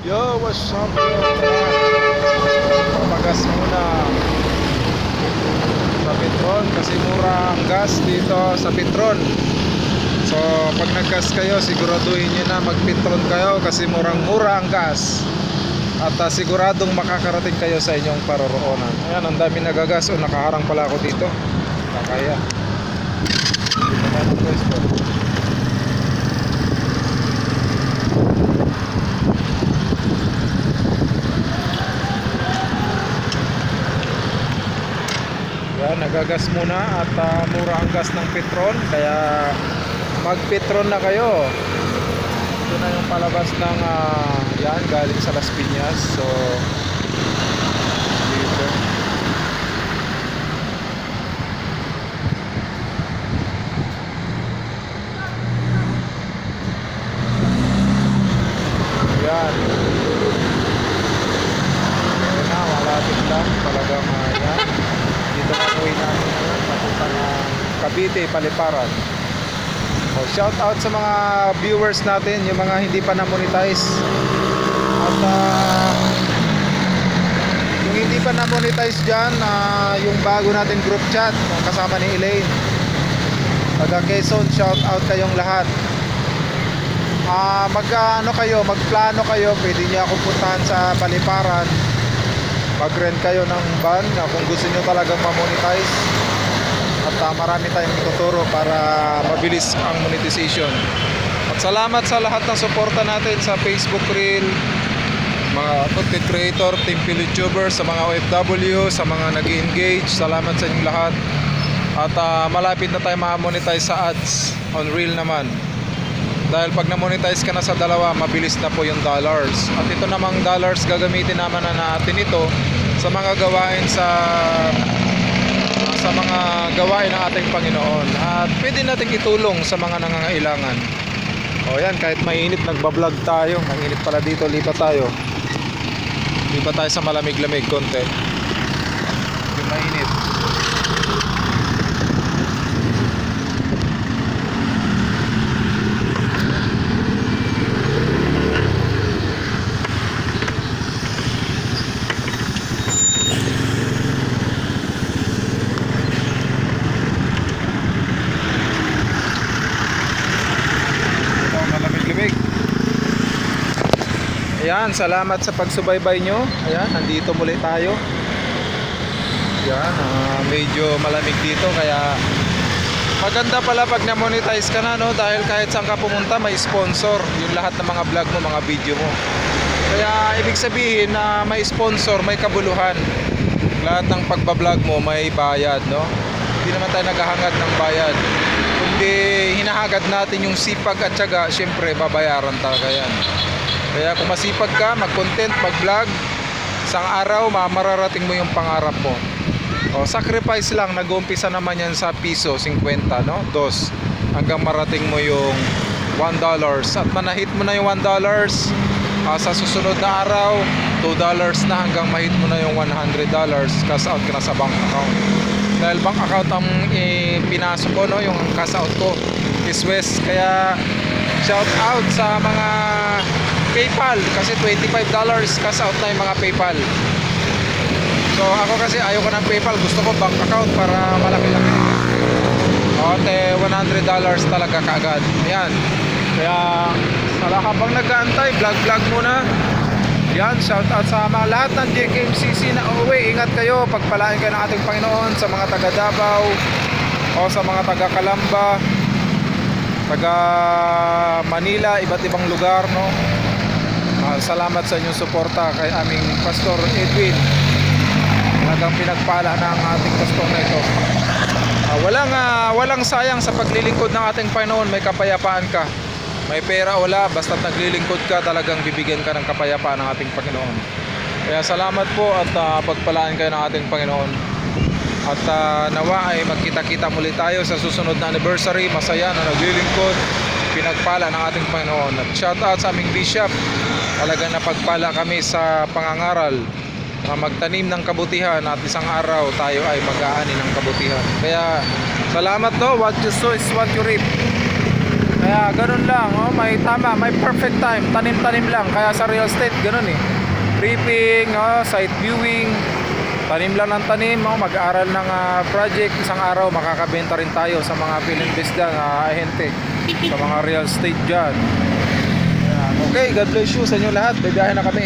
Yo, what's up? Papagas muna sa Petron kasi mura ang gas dito sa Petron. So pag naggas kayo, siguraduhin nyo na mag-Petron kayo kasi murang-mura ang gas. At siguradong makakarating kayo sa inyong paroroonan. Ayan, ang dami nagagas. O, nakaharang pala ako dito. Kakaya. Dito na ang pwesto. Yan, nagagas muna at mura ang gas ng Petron. Kaya mag-Petron na kayo. Ito na yung palabas ng yan, galing sa Las Piñas. So dito yan, ayun na, malapit lang talagang yan. Dito na uwi namin ngayon papunta ng Cavite, Paliparan. Oh, shout out sa mga viewers natin, yung mga hindi pa na-monetize. At yung hindi pa na-monetize dyan, yung bago natin group chat kasama ni Elaine, taga Quezon, shout out kayong lahat. Magplano kayo, pwede niyo akong puntahan sa Paliparan, mag-rent kayo ng van kung gusto niyo talagang ma-monetize. At marami tayong tuturo para mabilis ang monetization. At salamat sa lahat ng suporta natin sa Facebook Reel, mga content creator, team YouTuber, sa mga OFW, sa mga nag-engage. Salamat sa inyong lahat. At malapit na tayo ma-monetize sa ads on Reel naman. Dahil pag na-monetize ka na sa dalawa, mabilis na po yung dollars. At ito namang dollars gagamitin naman na natin ito sa mga gawain sa mga gawain ng ating Panginoon. At pwede natin itulong sa mga nangangailangan. O yan, kahit mainit, nagbablog tayo. Ang init pala dito, lipat tayo sa malamig-lamig konti. Yung mainit. Ayan, salamat sa pagsubaybay nyo. Ayan, nandito muli tayo. Ayan, medyo malamig dito. Kaya maganda pala pag na-monetize ka na, no? Dahil kahit saan ka pumunta may sponsor yung lahat ng mga vlog mo, mga video mo. Kaya ibig sabihin na may sponsor, may kabuluhan. Lahat ng pagbablog mo may bayad, no? Hindi naman tayo naghahangad ng bayad, kundi hinahagad natin yung sipag at tiyaga. Syempre babayaran talaga yan. Kaya kung masipag ka, mag-content, mag-vlog, isang araw mararating mo yung pangarap mo. O, sacrifice lang, nag-uumpisa naman yan sa piso, 50, no? 2, hanggang marating mo yung $1. At manahit mo na yung $1, sa susunod na araw, $2 na, hanggang mahit mo na yung $100. Cash out ka na sa bank account. Dahil bank account ang pinasok ko, no? Yung cash out ko is West. Kaya shout out sa mga PayPal, kasi $25 cash out na yung mga PayPal. So ako kasi ayaw ko ng PayPal, gusto ko bank account para malaki-laki. Okay, $100 talaga kaagad. Ayan. Kaya habang nag-aantay, vlog muna. Yan, shout out sa mga lahat ng JKMCC na uuwi. Ingat kayo, pagpalain kayo ng ating Panginoon. Sa mga taga Davao o sa mga taga Calamba, taga Manila, iba't ibang lugar, no? Salamat sa inyong suporta kay aming Pastor Edwin. Talagang pinagpala ng ating pastor na ito. Walang sayang sa paglilingkod ng ating Panginoon. May kapayapaan ka. May pera wala, basta't naglilingkod ka, talagang bibigyan ka ng kapayapaan ng ating Panginoon. Kaya salamat po at pagpalaan kayo ng ating Panginoon. At nawa ay magkita-kita muli tayo sa susunod na anniversary. Masaya na naglilingkod, pinagpala ng ating Panginoon. At shout out sa aming bishop. Talagang napagpala kami sa pangangaral, magtanim ng kabutihan, at isang araw tayo ay mag-aani ng kabutihan. Kaya salamat, no? What you sow is what you reap. Kaya Kaya ganun lang, oh, may tama, may perfect time, tanim-tanim lang. Kaya sa real estate, ganun eh. Briefing, oh, site viewing, tanim lang ng tanim, oh, mag-aral ng project. Isang araw, makakabenta rin tayo sa mga Philinvest dyan, ahente, sa mga real estate dyan. Ayan. Okay, God bless you sa inyo lahat. Bibiyahe na kami.